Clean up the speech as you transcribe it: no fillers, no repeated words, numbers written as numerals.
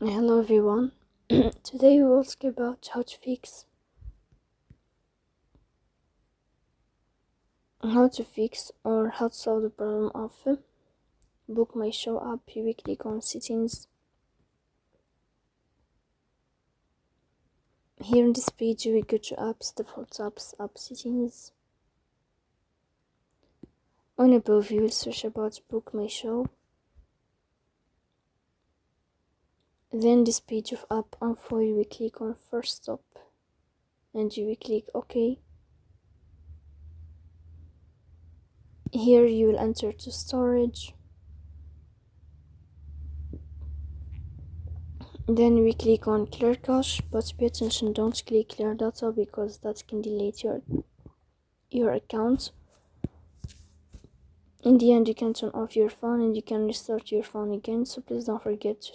Hello everyone. Today we will talk about how to fix or how to solve the problem of BookMyShow app. You will click on settings. Here in this page you will go to apps, default apps, app settings. On above you will search about BookMyShow. Then this page of app info, you will click on first stop and you will click OK. Here you will enter to storage. Then we click on clear cache, but pay attention, don't click clear data because that can delete your account. In the end you can turn off your phone and you can restart your phone again, so please don't forget to